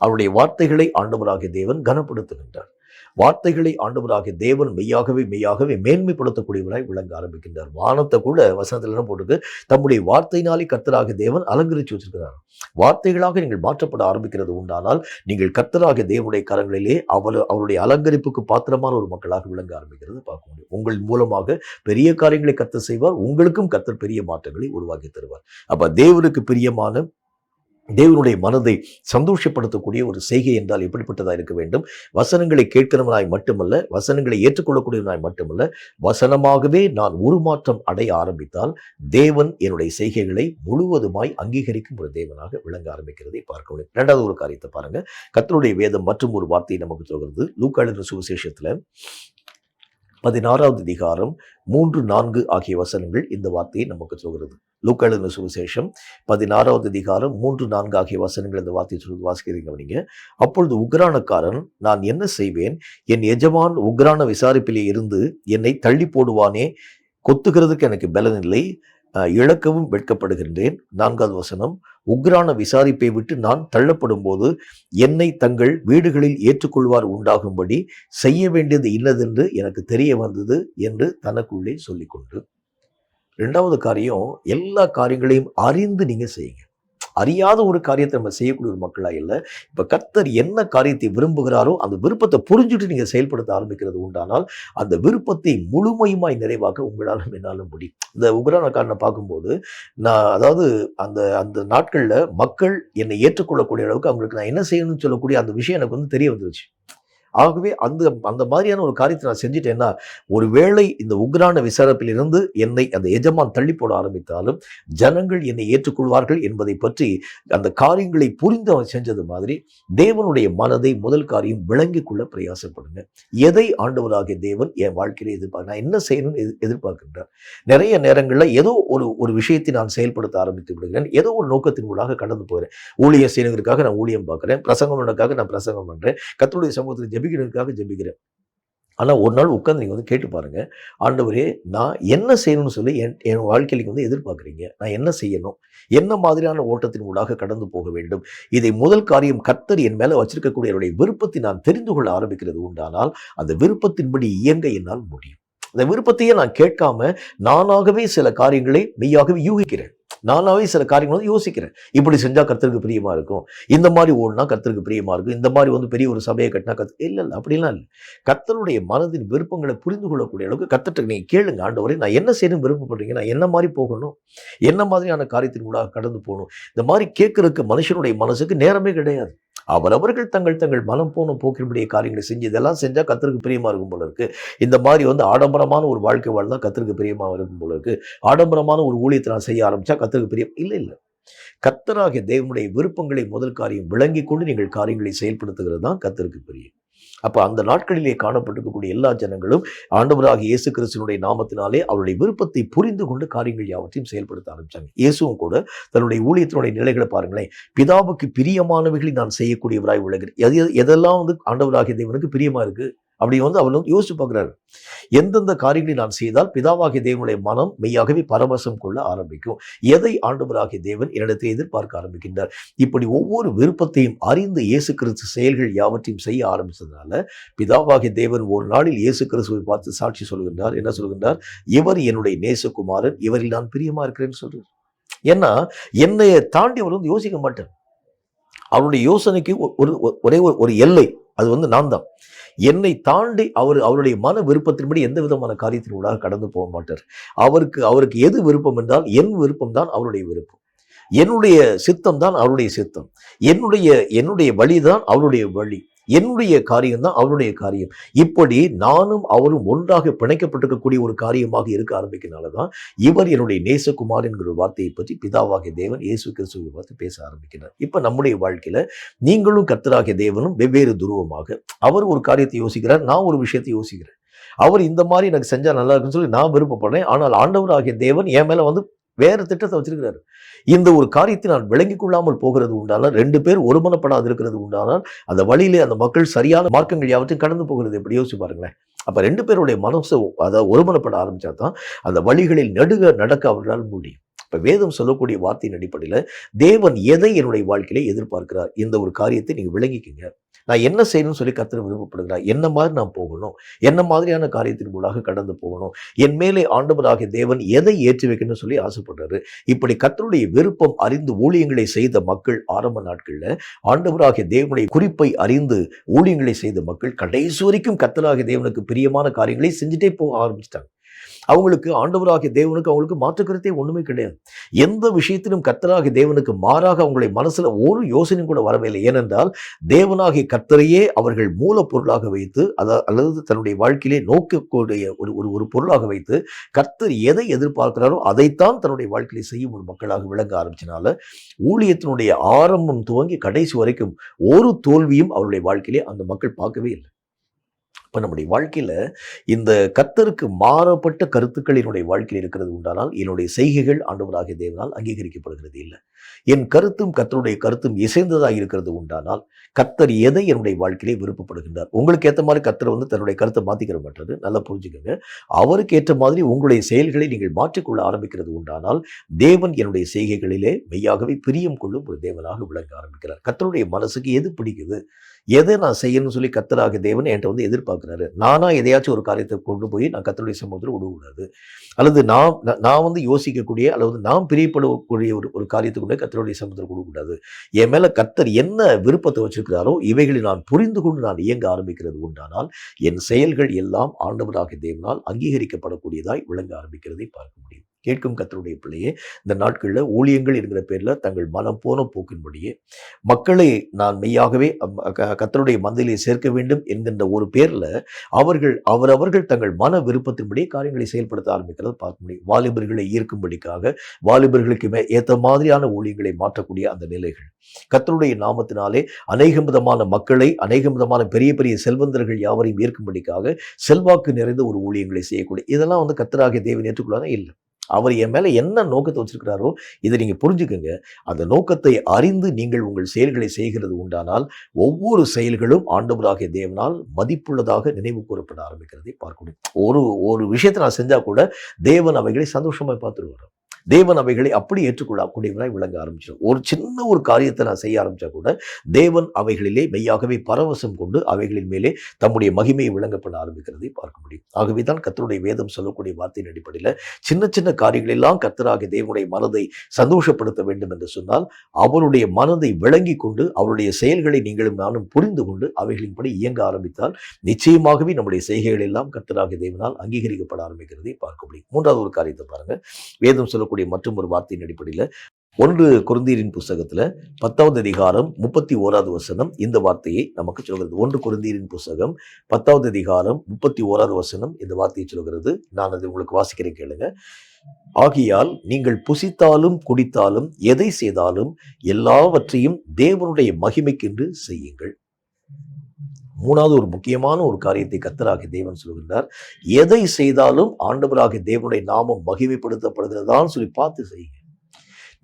Speaker 1: அவருடைய வார்த்தைகளை ஆண்டவராகிய தேவன் கனப்படுத்துகின்றார். வார்த்தைகளை ஆண்டவராகிய தேவன் மெய்யாகவே மேன்மைப்படுத்தக்கூடியவராய் விளங்க ஆரம்பிக்கின்றார். வானத்தை கூட வசனத்தில் என்ன போட்டுருக்கு, தம்முடைய வார்த்தையினாலே கர்த்தராகிய தேவன் அலங்கரித்து வச்சிருக்கிறார். வார்த்தைகளாக நீங்கள் மாற்றப்பட ஆரம்பிக்கிறது உண்டானால், நீங்கள் கர்த்தராகிய தேவனுடைய கரங்களிலே அவருடைய அலங்கரிப்புக்கு பாத்திரமான ஒரு மக்களாக விளங்க ஆரம்பிக்கிறது பார்க்க முடியும். உங்கள் மூலமாக பெரிய காரியங்களை கர்த்தர் செய்வார். உங்களுக்கும் கர்த்தர் பெரிய மாற்றங்களை உருவாக்கி தருவார். அப்ப தேவனுக்கு பிரியமான, தேவனுடைய மனதை சந்தோஷப்படுத்தக்கூடிய ஒரு செய்கை என்றால் எப்படிப்பட்டதாக இருக்க வேண்டும்? வசனங்களை கேட்கிறவனாய் மட்டுமல்ல, வசனங்களை ஏற்றுக்கொள்ளக்கூடியவனாய் மட்டுமல்ல, வசனமாகவே நான் உருமாற்றம் அடைய ஆரம்பித்தால் தேவன் என்னுடைய செய்கைகளை முழுவதுமாய் அங்கீகரிக்கும் ஒரு தேவனாக விளங்க ஆரம்பிக்கிறதை பார்க்க முடியும். இரண்டாவது ஒரு காரியத்தை பாருங்க. கர்த்தருடைய வேதம் மற்றும் ஒரு வார்த்தையை நமக்கு சொல்கிறது. லூக்கா எழுதின சுவிசேஷத்துல 16வது அதிகாரம் 3, 4 ஆகிய வசனங்கள் இந்த வார்த்தையை நமக்கு சொல்கிறது. லூக்கா எழுதின சுவிசேஷம் 16வது அதிகாரம் 3, 4 ஆகிய வசனங்கள் இந்த வார்த்தையை சொல்வது வாசிக்கிறீங்க நீங்க. அப்பொழுது உக்ரானக்காரன், நான் என்ன செய்வேன்? என் எஜமான் உக்ரான விசாரிப்பிலே இருந்து என்னை தள்ளி போடுவானே, கொத்துகிறதுக்கு எனக்கு பலன் இல்லை, இழக்கவும் வெட்கப்படுகின்றேன். 4வது வசனம், உக்ரான விசாரிப்பை விட்டு நான் தள்ளப்படும் போது என்னை தங்கள் வீடுகளில் ஏற்றுக்கொள்வார் உண்டாகும்படி செய்ய வேண்டியது இன்னதென்று எனக்கு தெரிய வந்தது என்று தனக்குள்ளே சொல்லிக்கொண்டு. 2வது காரியம், எல்லா காரியங்களையும் அறிந்து நீங்க செய்யுங்க. அறியாத ஒரு காரியத்தை நம்ம செய்யக்கூடிய ஒரு மக்களா இல்லை. இப்ப கர்த்தர் என்ன காரியத்தை விரும்புகிறாரோ அந்த விருப்பத்தை புரிஞ்சுட்டு நீங்க செயல்படுத்த ஆரம்பிக்கிறது உண்டானால், அந்த விருப்பத்தை முழுமையுமாய் நிறைவாக உங்களாலும் என்னாலும் முடியும். இந்த உக்ரானக்காரனை பார்க்கும்போது, நான் அதாவது அந்த அந்த நாட்கள்ல மக்கள் என்னை ஏற்றுக்கொள்ளக்கூடிய அளவுக்கு அவங்களுக்கு நான் என்ன செய்யணும்னு சொல்லக்கூடிய அந்த விஷயம் எனக்கு வந்து தெரிய வந்துருச்சு. ஆகவே அந்த அந்த மாதிரியான ஒரு காரியத்தை நான் செஞ்சுட்டேன்னா, ஒருவேளை இந்த உக்ரான விசாரிப்பிலிருந்து என்னை அந்த எஜமான் தள்ளி போட ஆரம்பித்தாலும் ஜனங்கள் என்னை ஏற்றுக்கொள்வார்கள் என்பதை பற்றி அந்த காரியங்களை புரிந்து அவன் செஞ்சது மாதிரி தேவனுடைய மனதை முதல் காரியம் விளங்கிக் கொள்ள பிரயாசப்படுங்க. எதை ஆண்டவராகிய தேவன் என் வாழ்க்கையில எதிர்பார்க்க, நான் என்ன செய்யணும்னு எதிர்பார்க்கின்றார். நிறைய நேரங்களில் ஏதோ ஒரு விஷயத்தை நான் செயல்படுத்த ஆரம்பித்து விடுகிறேன். ஏதோ ஒரு நோக்கத்தின் மூலமாக கடந்து போகிறேன். ஊழியம் செய்யணுங்கிறதுக்காக நான் ஊழியம் பார்க்குறேன், பிரசங்கம் பண்ணதுக்காக நான் பிரசங்கம் பண்ணுறேன், கர்த்தருடைய சமூகத்தில் ஜெபிக்கிறதுக்காக ஜெபிக்கிறேன். ஆனால் ஒரு நாள் உட்காந்து நீங்கள் வந்து கேட்டு பாருங்க, ஆண்டவரே நான் என்ன செய்யணும்னு சொல்லி என் வாழ்க்கையில வந்து எதிர்பார்க்குறீங்க? நான் என்ன செய்யணும்? என்ன மாதிரியான ஓட்டத்தின் ஊடாக கடந்து போக வேண்டும்? இதை முதல் காரியம் கர்த்தர் என் மேலே வச்சிருக்கக்கூடிய என்னுடைய விருப்பத்தை நான் தெரிந்து கொள்ள ஆரம்பிக்கிறது உண்டானால், அந்த விருப்பத்தின்படி இயங்க என்னால் முடியும். அந்த விருப்பத்தையே நான் கேட்காம நானாகவே சில காரியங்களை மெய்யாகவே யூகிக்கிறேன். நானாவே சில காரியங்கள் வந்து யோசிக்கிறேன். இப்படி செஞ்சா கர்த்தருக்கு பிரியமா இருக்கும், இந்த மாதிரி ஓடுனா கர்த்தருக்கு பிரியமா இருக்கும், இந்த மாதிரி வந்து பெரிய ஒரு சபையை கட்டினா இல்லை, அப்படிலாம் இல்லை. கர்த்தருடைய மனதின் விருப்பங்களை புரிந்து கொள்ளக்கூடிய அளவுக்கு கர்த்தர்கிட்ட நீங்க கேளுங்க, ஆண்டவரே நான் என்ன செய்யணும் விருப்பப்படுறீங்க, நான் என்ன மாதிரி போகணும், என்ன மாதிரியான காரியத்தின் கூட கடந்து போகணும். இந்த மாதிரி கேட்கறதுக்கு மனுஷனுடைய மனசுக்கு நேரமே கிடையாது. அவரவர்கள் தங்கள் மனம் போன போக்கினுடைய காரியங்களை செஞ்சு இதெல்லாம் செஞ்சா கர்த்தருக்கு பிரியமா இருக்கும் போல இருக்கு, இந்த மாதிரி வந்து ஆடம்பரமான ஒரு வாழ்க்கை வாழ்ந்தா கர்த்தருக்கு பிரியமா இருக்கும் போல இருக்கு, ஆடம்பரமான ஒரு ஊழியத்தை நான் செய்ய ஆரம்பிச்சா கர்த்தருக்கு பிரியம் இல்லை. கர்த்தராகிய தேவனுடைய விருப்பங்களை முதல் காரியம் விளங்கி கொண்டு நீங்கள் காரியங்களை செயல்படுத்துகிறது தான் கர்த்தருக்கு பிரியம். அப்ப அந்த நாட்களிலே காணப்பட்டிருக்கக்கூடிய எல்லா ஜனங்களும் ஆண்டவராகிய இயேசு கிறிஸ்துவினுடைய நாமத்தினாலே அவருடைய விருப்பத்தை புரிந்து கொண்டு காரியங்கள் யாவற்றையும் செயல்படுத்த ஆரம்பிச்சாங்க. இயேசுவும் கூட தன்னுடைய ஊழியத்தினுடைய நிலைகளை பாருங்களேன், பிதாவுக்கு பிரியமானவைகளை நான் செய்யக்கூடியவராய் விளங்குகிறேன். எதெல்லாம் வந்து ஆண்டவராகிய தேவனுக்கு பிரியமா இருக்கு அப்படி வந்து அவர் வந்து யோசிச்சு பார்க்குறாரு. எந்தெந்த காரியங்களை நான் செய்தால் பிதாவாகிய தேவனுடைய மனம் மெய்யாகவே பரவசம் கொள்ள ஆரம்பிக்கும், எதை ஆண்டவராகிய தேவன் என்னிடத்தை எதிர்பார்க்க ஆரம்பிக்கின்றார். இப்படி ஒவ்வொரு விருப்பத்தையும் அறிந்து இயேசு கிறிஸ்து செயல்கள் யாவற்றையும் செய்ய ஆரம்பித்ததுனால பிதாவாகிய தேவன் ஒரு நாளில் இயேசு கிறிஸ்துவை பார்த்து சாட்சி சொல்கின்றார். என்ன சொல்கின்றார்? இவர் என்னுடைய நேசகுமாரன், இவரில் நான் பிரியமா இருக்கிறேன்னு சொல்றார். ஏன்னா என்னைய தாண்டி அவர் வந்து யோசிக்க மாட்டார். அவருடைய யோசனைக்கு ஒரே ஒரு எல்லை, அது வந்து நான் தான். என்னை தாண்டி அவருடைய மன விருப்பத்தின்படி எந்த விதமான காரியத்தினூடாக கடந்து போக மாட்டார். அவருக்கு எது விருப்பம் என்றால் என் விருப்பம் தான் அவருடைய விருப்பம், என்னுடைய சித்தம் தான் அவருடைய சித்தம், என்னுடைய வழிதான் அவருடைய வழி, என்னுடைய காரியம் தான் அவருடைய காரியம். இப்படி நானும் அவரும் ஒன்றாக பிணைக்கப்பட்டிருக்கக்கூடிய ஒரு காரியமாக இருக்க ஆரம்பிக்கிறதுனால தான் இவர் என்னுடைய நேசகுமார் என்கிற வார்த்தையை பற்றி பிதாவாகிய தேவன் இயேசு கிறிஸ்துவை பார்த்து பேச ஆரம்பிக்கிறார். இப்ப நம்முடைய வாழ்க்கையில நீங்களும் கர்த்தராகிய தேவனும் வெவ்வேறு துருவமாக, அவர் ஒரு காரியத்தை யோசிக்கிறார், நான் ஒரு விஷயத்தை யோசிக்கிறேன். அவர் இந்த மாதிரி எனக்கு செஞ்சா நல்லா இருக்குன்னு சொல்லி நான் விருப்பப்படுறேன். ஆனால் ஆண்டவராகிய தேவன் என் மேல வந்து வேற திட்டத்தை வச்சிருக்கிறாரு. இந்த ஒரு காரியத்தை நான் விளங்கிக் கொள்ளாமல் போகிறது உண்டானால், 2 பேர் ஒருமனப்படாது இருக்கிறது உண்டானால், அந்த வழியிலே அந்த மக்கள் சரியான மார்க்கங்கள் யாவற்றையும் கடந்து போகிறது எப்படி யோசிச்சு பாருங்களேன். அப்ப 2 பேருடைய மனசு அதாவது ஒருமனப்பட ஆரம்பிச்சா தான் அந்த வழிகளில் நடுக நடக்க அவர்களால் முடியும். இப்ப வேதம் சொல்லக்கூடிய வார்த்தையின் அடிப்படையில தேவன் எதை என்னுடைய வாழ்க்கையில எதிர்பார்க்கிறார், இந்த ஒரு காரியத்தை நீங்க விளங்கிக்கங்க. நான் என்ன செய்யணும்னு சொல்லி கர்த்தர் விருப்பப்படுகிறார், என்ன மாதிரி நான் போகணும், என்ன மாதிரியான காரியத்தின் மூலமாக கடந்து போகணும், என் மேலே ஆண்டவராகிய தேவன் எதை ஏற்றி வைக்கணும்னு சொல்லி ஆசைப்படுறாரு. இப்படி கர்த்தருடைய விருப்பம் அறிந்து ஊழியங்களை செய்த மக்கள் ஆரம்ப நாட்கள்ல ஆண்டவராகிய தேவனுடைய குறிப்பை அறிந்து ஊழியங்களை செய்த மக்கள் கடைசி வரைக்கும் கர்த்தராகிய தேவனுக்கு பிரியமான காரியங்களை செஞ்சுட்டே போக ஆரம்பிச்சிட்டாங்க. அவங்களுக்கு ஆண்டவராகிய தேவனுக்கு அவங்களுக்கு மாற்று கருத்தே ஒண்ணுமே கிடையாது. எந்த விஷயத்திலும் கர்த்தராகிய தேவனுக்கு மாறாக அவங்களுடைய மனசுல ஒரு யோசனையும் கூட வரவே இல்லை. ஏனென்றால் தேவனாகிய கர்த்தரையே அவர்கள் மூலப்பொருளாக வைத்து அல்லது தன்னுடைய வாழ்க்கையிலே நோக்கக்கூடிய ஒரு பொருளாக வைத்து கர்த்தர் எதை எதிர்பார்க்கிறாரோ அதைத்தான் தன்னுடைய வாழ்க்கையிலே செய்யும் ஒரு மக்களாக விளங்க ஆரம்பிச்சனால ஊழியத்தினுடைய ஆரம்பம் துவங்கி கடைசி வரைக்கும் ஒரு தோல்வியும் அவருடைய வாழ்க்கையிலே அந்த மக்கள் பார்க்கவே இல்லை. இப்போ நம்முடைய வாழ்க்கையில் இந்த கர்த்தருக்கு மாறப்பட்ட கருத்துக்கள் என்னுடைய வாழ்க்கையில் இருக்கிறது உண்டானால் என்னுடைய செய்கைகள் ஆண்டவராகிய தேவனால் அங்கீகரிக்கப்படுகிறது இல்லை. என் கருத்தும் கர்த்தருடைய கருத்தும் இசைந்ததாக இருக்கிறது உண்டானால் கர்த்தர் எதை என்னுடைய வாழ்க்கையிலே விருப்பப்படுகின்றார். உங்களுக்கு ஏற்ற மாதிரி கர்த்தர் தன்னுடைய கருத்தை மாற்றிக்கிற மாட்டாரு. நல்லா புரிஞ்சுக்கோங்க. அவருக்கு ஏற்ற மாதிரி உங்களுடைய செயல்களை நீங்கள் மாற்றிக்கொள்ள ஆரம்பிக்கிறது உண்டானால் தேவன் என்னுடைய செய்கைகளிலே மெய்யாகவே பிரியம் கொள்ளும் ஒரு தேவனாக விளங்க ஆரம்பிக்கிறார். கர்த்தருடைய மனசுக்கு எது பிடிக்குது, எதை நான் செய்யணும்னு சொல்லி கர்த்தராகிய தேவன் என்கிட்ட எதிர்பார்க்கிறாரு. நானா எதையாச்சும் ஒரு காரியத்தை கொண்டு போய் நான் கர்த்தருடைய சமூகத்தில் விடக்கூடாது. அல்லது நான் யோசிக்கக்கூடிய அல்லது நாம் பிரியப்படக்கூடிய ஒரு காரியத்தை கொண்டு கர்த்தருடைய சமூகத்தில் கொடுக்கக்கூடாது. என் மேல கர்த்தர் என்ன விருப்பத்தை வச்சிருக்கிறாரோ இவைகளை நான் புரிந்து கொண்டு நான் இயங்க ஆரம்பிக்கிறது உண்டானால் என் செயல்கள் எல்லாம் ஆண்டவராகிய தேவனால் அங்கீகரிக்கப்படக்கூடியதாய் விளங்க ஆரம்பிக்கிறதை பார்க்க முடியும். கேட்கும் கர்த்தருடைய பிள்ளையே, இந்த நாட்களில் ஊழியங்கள் என்கிற பேரில் தங்கள் மனம் போன போக்கின்படியே மக்களை நான் மெய்யாகவே கர்த்தருடைய மந்தையிலே சேர்க்க வேண்டும் என்கின்ற ஒரு பேரில் அவரவர்கள் தங்கள் மன விருப்பத்தின்படியே காரியங்களை செயல்படுத்த ஆரம்பிக்கிறத பார்க்க முடியும். வாலிபர்களை ஈர்க்கும்படிக்காக வாலிபர்களுக்கு ஏற்ற மாதிரியான ஊழியங்களை மாற்றக்கூடிய அந்த நிலைகள், கர்த்தருடைய நாமத்தினாலே அநேகம் விதமான மக்களை அநேகம் விதமான பெரிய பெரிய செல்வந்தர்கள் யாவரையும் ஈர்க்கும்படிக்காக செல்வாக்கு நிறைந்த ஒரு ஊழியங்களை செய்யக்கூடிய இதெல்லாம் கர்த்தராகிய தேவன் ஏற்றுக்கொள்ளாத இல்லை. அவர் என் மேல என்ன நோக்கத்தை வச்சிருக்கிறாரோ இதை நீங்க புரிஞ்சுக்கங்க. அந்த நோக்கத்தை அறிந்து நீங்கள் உங்கள் செயல்களை செய்கிறது உண்டானால் ஒவ்வொரு செயல்களும் ஆண்டவராகிய தேவனால் மதிப்புள்ளதாக நினைவு கூறப்பட ஆரம்பிக்கிறதை பார்க்கணும். ஒரு விஷயத்தை நான் செஞ்சா கூட தேவன் அவைகளை சந்தோஷமா பார்த்துருவார். தேவன் அவைகளை அப்படி ஏற்றுக்கொள்ளக்கூடியவராய் விளங்க ஆரம்பிச்சிடும். ஒரு சின்ன ஒரு காரியத்தை நான் செய்ய ஆரம்பிச்சா கூட தேவன் அவைகளிலே மெய்யாகவே பரவசம் கொண்டு அவைகளின் மேலே தம்முடைய மகிமையை விளங்கப்பட ஆரம்பிக்கிறதை பார்க்க முடியும். ஆகவே தான் கர்த்தருடைய வேதம் சொல்லக்கூடிய வார்த்தையின் அடிப்படையில் சின்ன சின்ன காரியங்களெல்லாம் கர்த்தராகிய தேவனுடைய மனதை சந்தோஷப்படுத்த வேண்டும் என்று சொன்னால் அவருடைய மனதை விளங்கி கொண்டு அவருடைய செயல்களை நீங்களும் நானும் புரிந்து கொண்டு அவைகளின்படி இயங்க ஆரம்பித்தால் நிச்சயமாகவே நம்முடைய செய்கைகள் எல்லாம் கர்த்தராகிய தேவனால் அங்கீகரிக்கப்பட ஆரம்பிக்கிறதை பார்க்க முடியும். மூன்றாவது ஒரு காரியத்தை பாருங்க. வேதம் சொல்லக்கூடிய மற்றும் ஒரு வார்த்தையின் அடிப்படையில் 1 கொரிந்தியரின் புஸ்தகத்துல 10வது அதிகாரம் 31வது வசனம் இந்த வார்த்தையை நமக்கு சொல்கிறது. 1 கொரிந்தியரின் புஸ்தகம் 10வது அதிகாரம் 31வது வசனம் இந்த வார்த்தையை சொல்கிறது. நான் அதை உங்களுக்கு வாசிக்கிறேன், கேளுங்க. ஆகையால் நீங்கள் புசித்தாலும் குடித்தாலும் எதை செய்தாலும் எல்லாவற்றையும் தேவனுடைய மகிமைக்கென்று செய்யுங்கள். மூணாவது ஒரு முக்கியமான ஒரு காரியத்தை கர்த்தராகிய தேவன் சொல்கின்றார். எதை செய்தாலும் ஆண்டவராகிய தேவனுடைய நாமம் மகிமைப்படுத்தப்படுகிறதான்னு சொல்லி பார்த்து செய்யுங்க.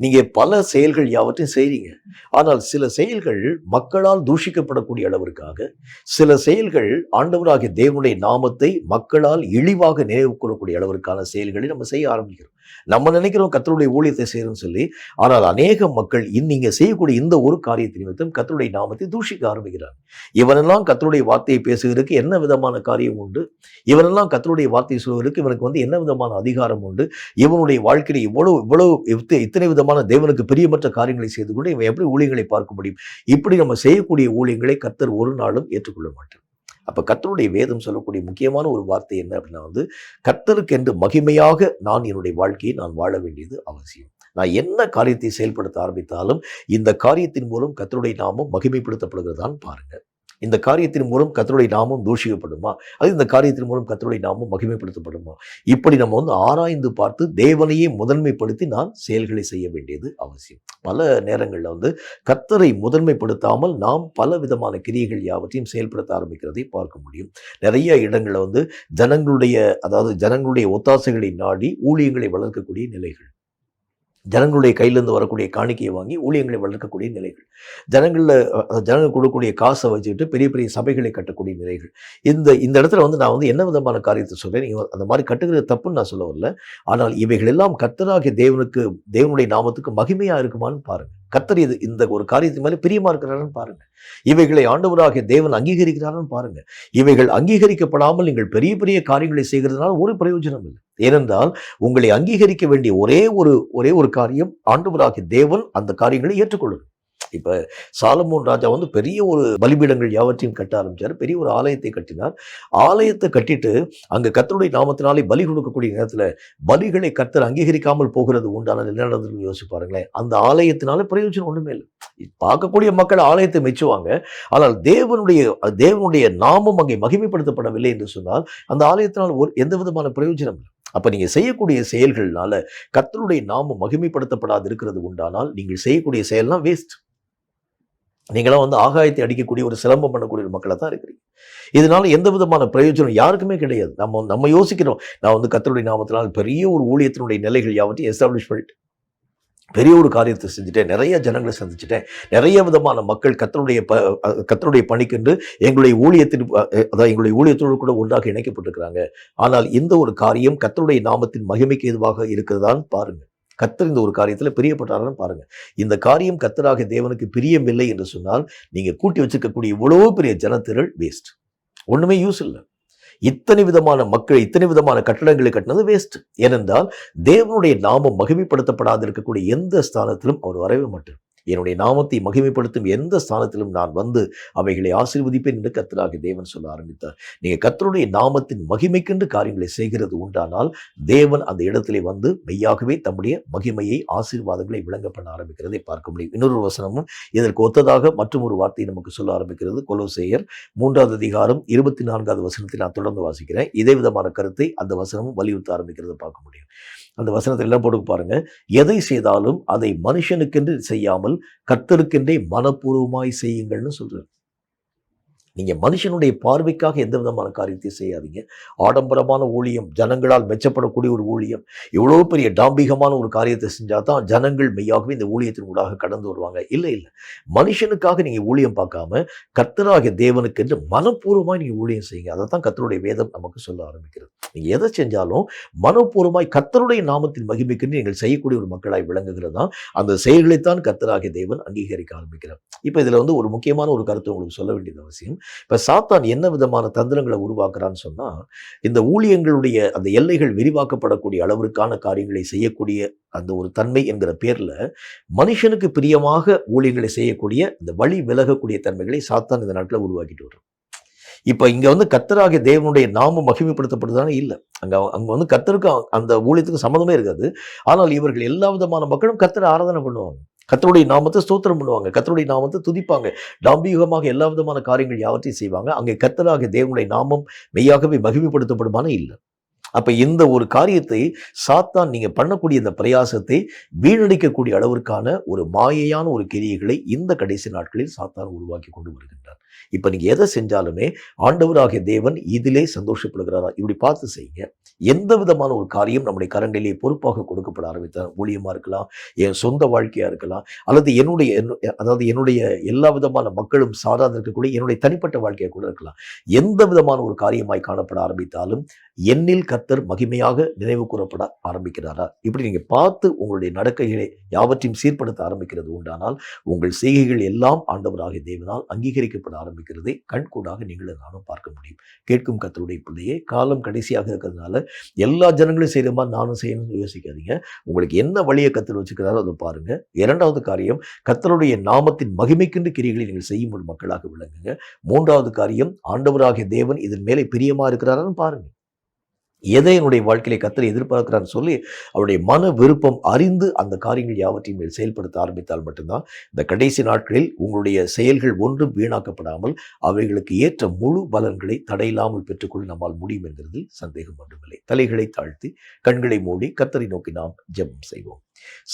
Speaker 1: நீங்க பல செயல்கள் யாவற்றையும் செய்றீங்க. ஆனால் சில செயல்கள் மக்களால் தூஷிக்கப்படக்கூடிய அளவிற்காக, சில செயல்கள் ஆண்டவராகிய தேவனுடைய நாமத்தை மக்களால் இழிவாக நினைவு கூறக்கூடிய அளவிற்கான செயல்களை நம்ம செய்ய ஆரம்பிக்கிறோம். நம்ம நினைக்கிறோம் கர்த்தருடைய ஊழியத்தை செய்யறோம்னு சொல்லி, ஆனால் அநேக மக்கள் நீங்க செய்யக்கூடிய இந்த ஒரு காரியத்தின் நிமித்தம் கர்த்தருடைய நாமத்தை தூஷிக்க ஆரம்பிக்கிறார். இவனெல்லாம் கர்த்தருடைய வார்த்தையை பேசுகிறதுக்கு என்ன விதமான காரியம் உண்டு? இவனெல்லாம் கர்த்தருடைய வார்த்தையை சொல்வதற்கு இவனுக்கு என்ன விதமான அதிகாரம் உண்டு? இவனுடைய வாழ்க்கையில் இத்தனை விதமான தேவனுக்கு பிரியமற்ற காரியங்களை செய்து கொண்டு இவன் எப்படி ஊழியங்களை பார்க்க முடியும்? இப்படி நம்ம செய்யக்கூடிய ஊழியங்களை கர்த்தர் ஒரு நாளும் ஏற்றுக்கொள்ள மாட்டார். அப்ப கர்த்தருடைய வேதம் சொல்லக்கூடிய முக்கியமான ஒரு வார்த்தை என்ன அப்படின்னா கர்த்தருக்கென்று மகிமையாக நான் என்னுடைய வாழ்க்கையை நான் வாழ வேண்டியது அவசியம். நான் என்ன காரியத்தை செயல்படுத்த ஆரம்பித்தாலும் இந்த காரியத்தின் மூலம் கர்த்தருடைய நாமம் மகிமைப்படுத்தப்படுகிறதான் பாருங்க. இந்த காரியத்தின் மூலம் கர்த்தருடைய நாமம் தூஷிக்கப்படுமா, அது இந்த காரியத்தின் மூலம் கர்த்தருடைய நாமம் மகிமைப்படுத்தப்படுமா? இப்படி நம்ம ஆராய்ந்து பார்த்து தேவனையே முதன்மைப்படுத்தி நான் செயல்களை செய்ய வேண்டியது அவசியம். பல நேரங்களில் கர்த்தரை முதன்மைப்படுத்தாமல் நாம் பல விதமான கிரியைகள் யாவற்றையும் செயல்படுத்த ஆரம்பிக்கிறதை பார்க்க முடியும். நிறைய இடங்களில் ஜனங்களுடைய ஒத்தாசைகளை நாடி ஊழியங்களை வளர்க்கக்கூடிய நிலைகள். ஜனங்களுடைய கையிலேருந்து வரக்கூடிய காணிக்கையை வாங்கி ஊழியங்களை வளர்க்கக்கூடிய நிலைகள், ஜனங்கள் கொடுக்கக்கூடிய காசை வச்சுக்கிட்டு பெரிய பெரிய சபைகளை கட்டக்கூடிய நிலைகள். இந்த இந்த இடத்துல நான் என்ன விதமான காரியத்தை சொல்கிறேன், நீங்கள் அந்த மாதிரி கட்டுகிறது தப்புன்னு நான் சொல்ல வரல. ஆனால் இவைகள் எல்லாம் கர்த்தராகிய தேவனுடைய நாமத்துக்கு மகிமையாக இருக்குமான்னு பாருங்கள். கர்த்தர் இந்த ஒரு காரியத்தின் மேலே பிரியமா இருக்கிறாருன்னு பாருங்க. இவைகளை ஆண்டவராகிய தேவன் அங்கீகரிக்கிறாருன்னு பாருங்க. இவைகள் அங்கீகரிக்கப்படாமல் நீங்கள் பெரிய பெரிய காரியங்களை செய்கிறதுனால ஒரு பிரயோஜனம் இல்லை. ஏனென்றால் உங்களை அங்கீகரிக்க வேண்டிய ஒரே ஒரு காரியம், ஆண்டவராகிய தேவன் அந்த காரியங்களை ஏற்றுக்கொள்ளும். இப்ப சாலமோன் ராஜா பெரிய ஒரு பலிபீடங்கள் யாவற்றையும் கட்ட ஆரம்பிச்சார். பெரிய ஒரு ஆலயத்தை கட்டினார். ஆலயத்தை கட்டிட்டு அங்க கர்த்தருடைய நாமத்தினாலே பலி கொடுக்கக்கூடிய நேரத்துல பலிகளை கர்த்தர் அங்கீகரிக்காமல் போகிறது உண்டானது என்ன நடந்ததுன்னு யோசிச்சு பாருங்களேன். அந்த ஆலயத்தினால பிரயோஜனம் ஒண்ணுமே இல்லை. பார்க்கக்கூடிய மக்கள் ஆலயத்தை மெச்சுவாங்க. ஆனால் தேவனுடைய நாமம் அங்கே மகிமைப்படுத்தப்படவில்லை என்று சொன்னால் அந்த ஆலயத்தினால் எந்த விதமான பிரயோஜனம் இல்லை. அப்ப நீங்க செய்யக்கூடிய செயல்கள்னால கர்த்தருடைய நாமம் மகிமைப்படுத்தப்படாது இருக்கிறது உண்டானால் நீங்கள் செய்யக்கூடிய செயல்லாம் வேஸ்ட். நீங்களாம் ஆகாயத்தை அடிக்கக்கூடிய ஒரு சிலம்பம் பண்ணக்கூடிய ஒரு மக்களை தான் இருக்கிறீங்க. இதனால எந்த விதமான பிரயோஜனம் யாருக்குமே கிடையாது. நம்ம யோசிக்கிறோம், நான் கர்த்தருடைய நாமத்தினால் பெரிய ஒரு ஊழியத்தினுடைய நிலைகள் யாவற்றையும் எஸ்டாப்ளிஷ் பண்ணிட்டு பெரிய ஒரு காரியத்தை செஞ்சுட்டேன், நிறைய ஜனங்களை சந்திச்சுட்டேன், நிறைய விதமான மக்கள் கர்த்தருடைய பணிக்கென்று எங்களுடைய ஊழியத்தோடு கூட ஒன்றாக இணைக்கப்பட்டிருக்கிறாங்க. ஆனால் இந்த ஒரு காரியம் கர்த்தருடைய நாமத்தின் மகிமைக்கு எதுவாக இருக்கிறதான்னு பாருங்க. கர்த்தர் இந்த ஒரு காரியத்தில் பிரியப்பட்டாருன்னு பாருங்க. இந்த காரியம் கர்த்தராகிய தேவனுக்கு பிரியமில்லை என்று சொன்னால் நீங்க கூட்டி வச்சிருக்கக்கூடிய இவ்வளவு பெரிய ஜனத்திரள் வேஸ்ட், ஒண்ணுமே யூஸ் இல்லை. இத்தனை விதமான மக்கள், இத்தனை விதமான கட்டடங்களை கட்டினது வேஸ்ட். ஏனென்றால் தேவனுடைய நாமம் மகிமைப்படுத்தப்படாது இருக்கக்கூடிய எந்த ஸ்தானத்திலும் அவர் வரவே மாட்டார். என்னுடைய நாமத்தை மகிமைப்படுத்தும் எந்த ஸ்தானத்திலும் நான் அவைகளை ஆசீர்வதிப்பேன் என்று கர்த்தராகிய தேவன் சொல்ல ஆரம்பித்தார். நீங்க கர்த்தருடைய நாமத்தின் மகிமைக்கென்று காரியங்களை செய்கிறது உண்டானால் தேவன் அந்த இடத்திலே மெய்யாகவே தம்முடைய மகிமையை, ஆசீர்வாதங்களை விளங்க பண்ண ஆரம்பிக்கிறதை பார்க்க முடியும். இன்னொரு வசனமும் இதற்கு ஒத்ததாக மற்றும் ஒரு வார்த்தை நமக்கு சொல்ல ஆரம்பிக்கிறது. கொலோசேயர் 3வது அதிகாரம் 24வது வசனத்தை நான் தொடர்ந்து வாசிக்கிறேன். இதே விதமான கருத்தை அந்த வசனமும் வலியுறுத்த ஆரம்பிக்கிறத பார்க்க முடியும். அந்த வசனத்தில் எல்லாம் போட்டு பாருங்க, எதை செய்தாலும் அதை மனுஷனுக்கென்று செய்யாமல் கர்த்தருக்கென்றே மனப்பூர்வமாய் செய்யுங்கள்னு சொல்றாரு. நீங்க மனுஷனுடைய பார்வைக்காக எந்த விதமான காரியத்தையும் செய்யாதீங்க. ஆடம்பரமான ஊழியம், ஜனங்களால் மெச்சப்படக்கூடிய ஒரு ஊழியம், இவ்வளவு பெரிய டாம்பிகமான ஒரு காரியத்தை செஞ்சா தான் ஜனங்கள் மெய்யாகவே இந்த ஊழியத்தின் ஊடாக கடந்து வருவாங்க. இல்லை, மனுஷனுக்காக நீங்க ஊழியம் பார்க்காம கர்த்தராகிய தேவனுக்கு என்று மனப்பூர்வமாய் நீங்க ஊழியம் செய்யுங்க. அதை தான் கர்த்தருடைய வேதம் நமக்கு சொல்ல ஆரம்பிக்கிறது. நீங்க எதை செஞ்சாலும் மனப்பூர்வமாய் கர்த்தருடைய நாமத்தின் மகிமைக்கு நீங்கள் செய்யக்கூடிய ஒரு மக்களாய் விளங்குகிறது தான் அந்த செயல்களைத்தான் கர்த்தராகிய தேவன் அங்கீகரிக்க ஆரம்பிக்கிறார். இப்ப இதுல ஒரு முக்கியமான ஒரு கருத்தை உங்களுக்கு சொல்ல வேண்டியது அவசியம். இப்ப சாத்தான் என்ன விதமான தந்திரங்களை உருவாக்குறான்னு சொன்னா, இந்த ஊழியங்களுடைய அந்த எல்லைகள் விரிவாக்கப்படக்கூடிய அளவிற்கான காரியங்களை செய்யக்கூடிய அந்த ஒரு தன்மை என்கிற பேர்ல மனுஷனுக்கு பிரியமாக ஊழியங்களை செய்யக்கூடிய இந்த வழி விலகக்கூடிய தன்மைகளை சாத்தான் இந்த நாட்டில் உருவாக்கிட்டு வரும். இப்ப இங்க கர்த்தராகிய தேவனுடைய நாமம் மகிமைப்படுத்தப்படுதானே இல்லை. அங்க கர்த்தருக்கு அந்த ஊழியத்துக்கு சம்மந்தமே இருக்காது. ஆனால் இவர்கள் எல்லா விதமான மக்களும் கர்த்தரை ஆராதனை பண்ணுவாங்க, கர்த்தருடைய நாமத்தை ஸ்தோத்திரம் பண்ணுவாங்க, கர்த்தருடைய நாமத்தை துதிப்பாங்க, டாம்பீகமாக எல்லா விதமான காரியங்கள் யாவற்றையும் செய்வாங்க. அங்கே கர்த்தராகிய தேவனுடைய நாமம் மெய்யாகவே மகிமைப்படுத்தப்படுமான இல்லை. அப்ப இந்த ஒரு காரியத்தை சாத்தான் நீங்க பண்ணக்கூடிய இந்த பிரயாசத்தை வீணடிக்கக்கூடிய அளவிற்கான ஒரு மாயையான ஒரு கிரியைகளை இந்த கடைசி நாட்களில் சாத்தான் உருவாக்கி கொண்டு வருகின்றார். இப்ப நீங்க எதை செஞ்சாலுமே ஆண்டவராகிய தேவன் இதிலே சந்தோஷப்படுகிறாரா, இப்படி பார்த்து செய்யுங்க. எந்த விதமான ஒரு காரியம் நம்முடைய கரண்டிலே பொறுப்பாக கொடுக்கப்பட ஆரம்பித்தார், ஊழியமா இருக்கலாம், என் சொந்த வாழ்க்கையா இருக்கலாம், அல்லது என்னுடைய எல்லா விதமான மக்களும் சாராத இருக்கக்கூடிய என்னுடைய தனிப்பட்ட வாழ்க்கையா கூட இருக்கலாம். எந்த விதமான ஒரு காரியமாய் காணப்பட ஆரம்பித்தாலும் என்னில் கர்த்தர் மகிமையாக நினைவு கூறப்பட ஆரம்பிக்கிறாரா, இப்படி நீங்க பார்த்து உங்களுடைய நடக்கைகளை யாவற்றையும் சீர்படுத்த ஆரம்பிக்கிறது உண்டானால் உங்கள் செய்கைகள் எல்லாம் ஆண்டவராகிய தேவனால் அங்கீகரிக்கப்பட ஆரம்பிக்கிறதை கண்கூடாக நீங்களும் நானும் பார்க்க முடியும். கேட்கும் கர்த்தருடைய பிள்ளையே, காலம் கடைசியாக இருக்கிறதுனால எல்லா ஜனங்களும் செய்கிற மாதிரி நானும் செய்யணும்னு யோசிக்காதீங்க. உங்களுக்கு என்ன வழியை கர்த்தர் வச்சுக்கிறாரோ அதை பாருங்க. இரண்டாவது காரியம், கர்த்தருடைய நாமத்தின் மகிமைக்கென்று கிரியைகளை நீங்கள் செய்யும் ஒரு மக்களாக விளங்குங்க. மூன்றாவது காரியம், ஆண்டவராகிய தேவன் இதன் மேலே பிரியமா இருக்கிறாரான்னு பாருங்க. எதை என்னுடைய வாழ்க்கையில கர்த்தர் எதிர்பார்க்கிறான்னு சொல்லி அவருடைய மன விருப்பம் அறிந்து அந்த காரியங்கள் யாவற்றையும் செயல்படுத்த ஆரம்பித்தால் மட்டும்தான் இந்த கடைசி நாட்களில் உங்களுடைய செயல்கள் ஒன்றும் வீணாக்கப்படாமல் அவைகளுக்கு ஏற்ற முழு பலன்களை தடையில்லாமல் பெற்றுக்கொள்ள நம்மால் முடியும் என்கிறது சந்தேகம் ஒன்றுமில்லை. தலைகளை தாழ்த்தி கண்களை மூடி கர்த்தரை நோக்கி நாம் ஜெபம் செய்வோம்.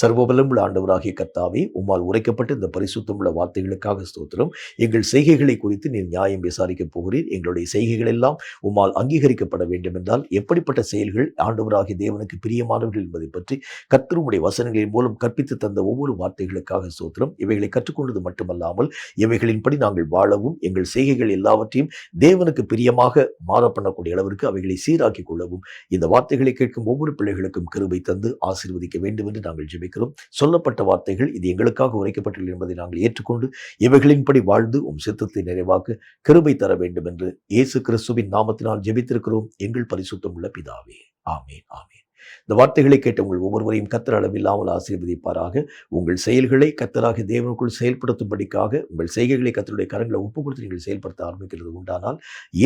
Speaker 1: சர்வபலமுள்ள ஆண்டவராகிய கர்த்தாவே, உம்மால் உரைக்கப்பட்ட இந்த பரிசுத்தமுள்ள வார்த்தைகளுக்காக ஸ்தோத்திரம். எங்கள் செய்கைகளை குறித்து நீர் நியாயம் விசாரிக்கப் போகிறீர். எங்களுடைய செய்கைகள் எல்லாம் உம்மால் அங்கீகரிக்கப்பட வேண்டும் என்றால் எப்படிப்பட்ட செயல்கள் ஆண்டவராகிய தேவனுக்கு பிரியமானவர்கள் என்பதை பற்றி கர்த்தருடைய வசனங்களின் மூலம் கற்பித்து தந்த ஒவ்வொரு வார்த்தைகளுக்காக ஸ்தோத்திரம். இவைகளை கற்றுக்கொண்டது மட்டுமல்லாமல் இவைகளின்படி நாங்கள் வாழவும் எங்கள் செய்கைகள் எல்லாவற்றையும் தேவனுக்கு பிரியமாக மாற பண்ணக்கூடிய அளவிற்கு அவைகளை சீராக்கிக் கொள்ளவும் இந்த வார்த்தைகளை கேட்கும் ஒவ்வொரு பிள்ளைகளுக்கும் கிருபை தந்து ஆசீர்வதிக்க வேண்டும் என்று நாங்கள் ஜெபிக்கிறோம். சொல்லப்பட்ட வார்த்தைகள் இது எங்களுக்காக உரைக்கப்பட்டுள்ளது என்பதை நாங்கள் ஏற்றுக்கொண்டு இவைகளின்படி வாழ்ந்து சித்தத்தை நிறைவாக்க கிருபை தர வேண்டும் என்று இயேசு கிறிஸ்துவின் நாமத்தினால் ஜெபித்திருக்கிறோம் எங்கள் பரிசுத்தமுள்ள பிதாவே. ஆமேன், ஆமேன். இந்த வார்த்தைகளை கேட்ட உங்கள் ஒவ்வொருவரையும் கர்த்தர் அளவில்லாமல் ஆசீர்வதிப்பாராக. உங்கள் செயல்களை கர்த்தராகிய தேவனுக்குள் செயல்படுத்தும்படிக்காக உங்கள் செய்கைகளை கர்த்தருடைய கரங்களை ஒப்புக் கொடுத்து நீங்கள் செயல்படுத்த ஆரம்பிக்கிறது உண்டானால்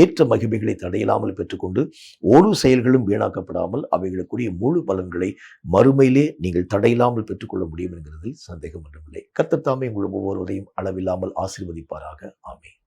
Speaker 1: ஏற்ற மகிமைகளை தடையில்லாமல் பெற்றுக்கொண்டு ஒரு செயல்களும் வீணாக்கப்படாமல் அவைகளுக்குரிய முழு பலன்களை மறுமையிலே நீங்கள் தடையில்லாமல் பெற்றுக்கொள்ள முடியும் என்கிறதில் சந்தேகம் ஒன்றுமில்லை. கர்த்தர் தாமே உங்கள் ஒவ்வொருவரையும் அளவில்லாமல் ஆசீர்வதிப்பாராக. ஆமென்.